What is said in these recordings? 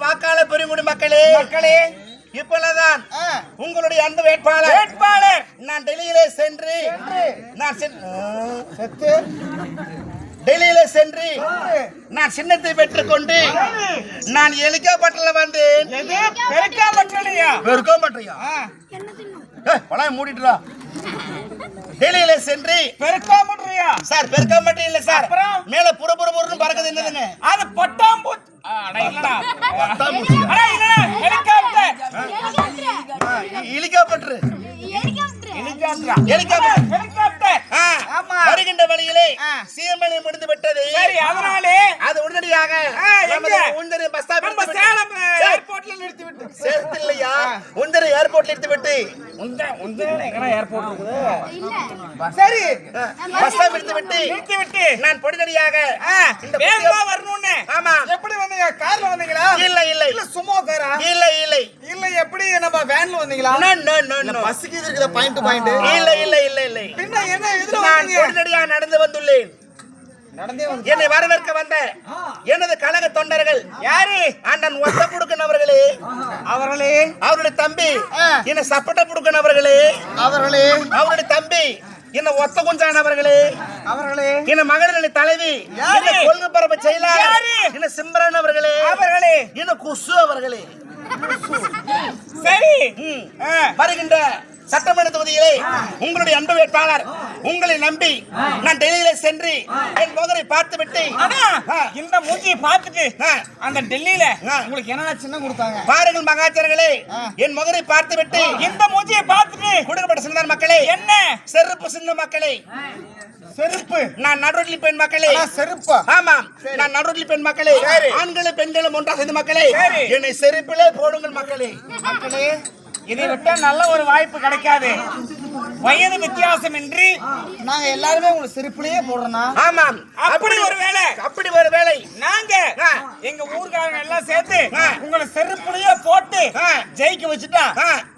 வாக்காளர் பெருங்குடி மக்களே இப்பொழுதுதான் உங்களுடைய அன்பு வேட்பாளர் நான் டெல்லியிலே சென்று நான் சின்னத்தை பெற்றுக் கொண்டு நான் ஹெலிகாப்டர்ல வந்தேன். மூடிட்டுரா டெல்லியில சென்று சார் பெருக்காமட்டும் இல்ல சார், மேல புறப்புறன்னு பறக்குது என்னதுங்க? அது பட்டாம்பூச்சி. வருகின்ற வழியிலே சீமனை முடிந்து விட்டது. அதனாலே அது உடனடியாக பஸ் ஸ்டாப் ஏர்போர்ட்ல நிறுத்திவிட்டு சேர்த்து இல்லையா உந்தரை ஏர்போர்ட்ல நிறுத்திவிட்டு சரி பஸ் ஸ்டாப் நிறுத்திவிட்டு நான் பொடிதடியாக வரணும்னு. ஆமா. எப்படி வந்தீங்க? கார்ல வந்தீங்களா? இல்ல சும்மா காரா? இல்ல எப்படி நம்ம வேன்ல வந்தீங்களா? பஸ்ஸுக்கு இருக்குற பாயிண்ட் டு பாயிண்ட். இல்ல பின்ன என்ன எதுல நான் வந்தீங்க? பொடிதடியாக நடந்து வந்துள்ளேன். என்னை வரவேற்க வந்த எனது கழக தொண்டர்கள் யாரு? அண்ணன் ஒத்த புடுக்கன் அவர்களே, அவருடைய தம்பி என்ன சப்பட்ட புடுக்கன் அவர்களே, அவருடைய தம்பி என்ன ஒத்த குஞ்சான் அவர்களே, என்ன மகளிர் தலைவி என்ன கொள்கை பரப்ப செயலாளர் என்ன சிம்ரன் அவர்களே, என்ன குசு அவர்களே. சரி, வருகின்ற சட்டமன்ற தொகுதியிலே உங்களுடைய அன்பு வேட்பாளர் உங்களை நம்பி நான் டெல்லியில சென்று என் முகரை பார்த்து விட்டு இந்த மூஞ்சியை பார்த்துட்டு அந்த டெல்லியில உங்களுக்கு என்ன சின்னம் கொடுத்தாங்க பாருங்கள் மகாச்சரங்களே. என் முகரை பார்த்து விட்டு இந்த மூஞ்சியை பார்த்துட்டு கொடுக்கப்பட்ட சின்ன மக்களே, என்ன செருப்பு சின்ன மக்களே, செருப்பு. நான் நடுரோட்லி பெண் மக்களே. செருப்பா? ஆமா, நான் நடுரோட்லி பெண் மக்களே. ஆண்களும் பெண்களும் ஒன்றாக சேர்ந்த மக்களே, என்னை செருப்பிலே போடுங்கள் மக்களே. இதை விட்டா நல்ல ஒரு வாய்ப்பு கிடைக்காது. வயது வித்தியாசம் இன்றி நாங்க எல்லாருமே உங்களுக்கு செருப்புலயே போடுறோம். ஆமாம், அப்படி ஒரு வேலை நாங்க எங்க ஊர்காரங்க எல்லாம் சேர்த்து உங்களை செருப்புலயே போட்டு ஜெயிக்க வச்சுட்டா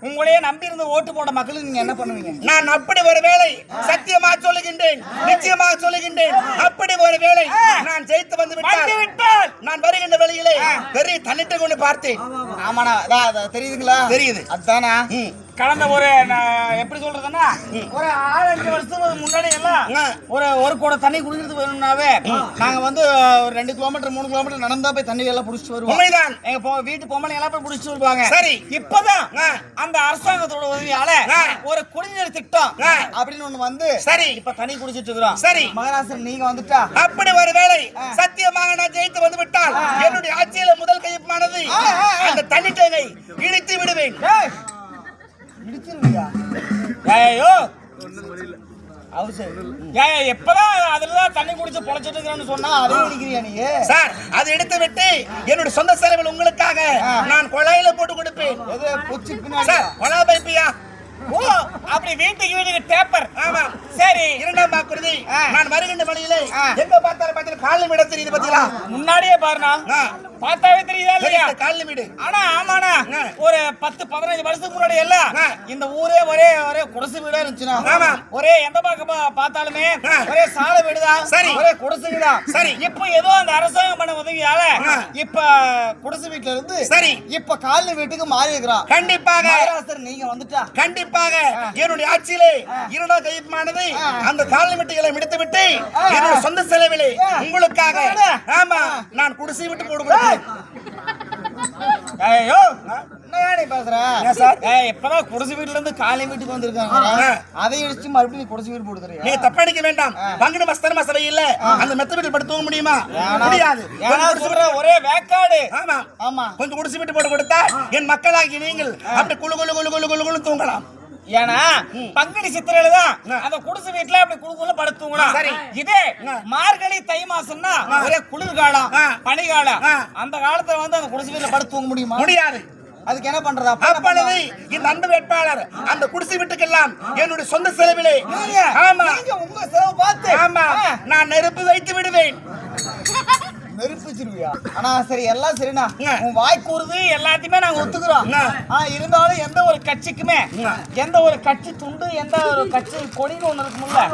உங்களையே நம்பி இருந்து ஓட்டு போட மக்களுக்கு நீங்க என்ன பண்ணுவீங்க? நான் அப்படி ஒரு வேலை சத்தியமாக சொல்லுகின்றேன், நிச்சயமாக சொல்லுகின்றேன். அப்படி ஒரு வேலை நான் ஜெயித்து வந்து விட்டால் நான் வருகின்ற வேளையிலே பெரிய தன்னிட்டு கொண்டு பார்த்தேன். ஆமாண்ணா, தெரியுதுங்களா? தெரியுது. அதானா கடந்த ஒரு எப்படி சொல்றதுன்னா ஒரு 6-5 வருஷத்துக்கு முன்னாடி எல்லாம் ஒரு கூட தண்ணி குடிக்கிறது வேணும்னாவே நாங்க வந்து 2 கிலோமீட்டர் 3 கிலோமீட்டர் நடந்தா போய் தண்ணி எல்லாம் புடிச்சிட்டு வருவோம். உண்மைதான். எங்க வீட்டு பொம்பளை எல்லாம் போய் புடிச்சிட்டு வருவாங்க. சரி, இப்பதான் அந்த அரசாங்கத்தோட உதவியால ஒரு குடிநீர் திட்டம் அப்படின்னு ஒண்ணு வந்து சரி இப்ப தண்ணி குடிச்சிட்டு இருக்கிறோம். சரி மகராசன், நீங்க வந்துட்டா அப்படி ஒரு வேலை சத்தியமாக நான் ஜெயித்து வந்து விட்டால் என்னுடைய ஆட்சியில முதல் கையொப்பமானது அந்த தண்ணி டேங்கை இடித்து விடுவேன். எப்பதான் அதுலதான் தண்ணி குடிச்சு பொழைச்சிட்டு இருக்கிறேன்னு சொன்னா அதை அடிக்கிறியா நீ? சார், அதை எடுத்து விட்டு என்னுடைய சொந்த செலவில் உங்களுக்காக நான் குழாயில போட்டு கொடுப்பேன். கொலா பைப்பியா? ஓ, அப்படி வீட்டுக்கு டேப்பர். ஆமா. சரி, 2ஆம் வாக்குறுதி நான் வருகின்ற வழியிலே எங்க பார்த்தாலும் கால் வீடு தெரியுது பாத்தீங்களா? முன்னாடியே பாருண்ணா, பார்த்தாவே தெரியுதா இல்லையா? கால் வீடு. ஆனா ஆமாண்ணா, ஒரு 10-15 வருஷத்துக்கு முன்னாடி எல்லாம் இந்த ஊரே ஒரே குடிசை வீடா இருந்துச்சுன்னா, ஒரே எந்த பக்கம் பார்த்தாலுமே ஒரே சாலை வீடுதான், ஒரே குடிசை வீடுதான். சரி, இப்ப ஏதோ அந்த அரசாங்கம் பண்ண உதவியால இப்ப குடிசை வீட்டுல இருந்து சரி இப்ப காலனி வீட்டுக்கு மாறி இருக்கிறோம். கண்டிப்பாக நீங்க வந்துட்டா கண்டிப்பாக என்னுடைய ஆட்சியிலே 2ஆம் கையொப்பமானது அந்த காலனி வீட்டுகளை முடித்து விட்டு என்னுடைய சொந்த செலவிலே உங்களுக்காக ஆமா நான் குடிசை விட்டு போடுவேன். ஐயோ, என்ன பேசுற? இப்பதான் குடிசை வீட்டுல இருந்து காலை வீட்டுக்கு வந்திருக்காங்க, அதை இடிச்சு மறுபடியும் குடிசை வீடு போடுறீங்க. நீங்க தப்படிக்க வேண்டாம். பங்குனி மஸ்தர மசவை இல்ல, அந்த மெத்த வீட்டில் படுத்து தூங்க முடியுமா? முடியாது. ஒரே வேக்காடு. ஆமா ஆமா, கொஞ்சம் குடிசை வீட்டு போட்டு கொடுத்தா என் மக்களாகி நீங்கள் அப்படி குழு குழு குழு குழு குழு குழு தூங்கலாம். ஏன்னா பங்குனி சித்திரையிலதான் அந்த குடிசை வீட்டுல அப்படி குழுக்குள்ள படுத்துங்களாம். இதே மார்கழி தை மாசம்னா ஒரே குளிர்காலம் பனிகாலம், அந்த காலத்துல வந்து அந்த குடிசை வீட்டுல படுத்து தூங்க முடியுமா? முடியாது. அதுக்கு என்ன பண்றதா? அப்பொழுது இந்த அன்பு வேட்பாளர் அந்த குடிசை வீட்டுக்கெல்லாம் என்னுடைய சொந்த செலவிலே ஆமா உங்க செலவு பார்த்து ஆமா நான் நெருப்பு வைத்து விடுவேன். நெருப்பு வச்சிருவியா? ஆனா சரி, எல்லாம் சரிண்ணா, உன் வாய் கூறுது எல்லாத்தையுமே நாங்க ஒத்துக்கிறோம். இருந்தாலும் எந்த ஒரு கட்சிக்குமே எந்த ஒரு கட்சி துண்டு எந்த ஒரு கட்சி கொடின்னு ஒண்ணு இருக்கும்ல,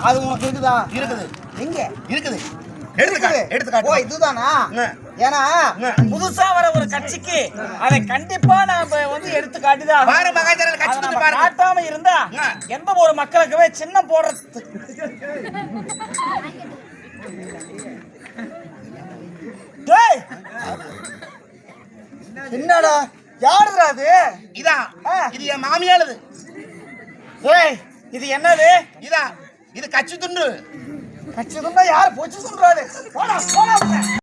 அது உனக்கு இருக்குதா? இருக்குது. எங்க இருக்குது? எடுத்துக்காட்டு. ஓ, இதுதானா? ஏன்னா புதுசா வர ஒரு கட்சிக்கு அதை கண்டிப்பா நாம வந்து எடுத்து காட்டிதான் பாரு மகாஜன கட்சி துண்டு பாருங்க. காட்டாம இருந்தா எந்த ஒரு மக்களுக்குமே சின்னம் போடுறது. டேய் என்னடா யாருடா அது? இதான் இது என் மாமியாளுது. ஏய் இது என்னது? இதான் இது கட்சி துண்டு. கட்சி துண்டா யார் போச்சு சொல்றாரு? போடா போடா.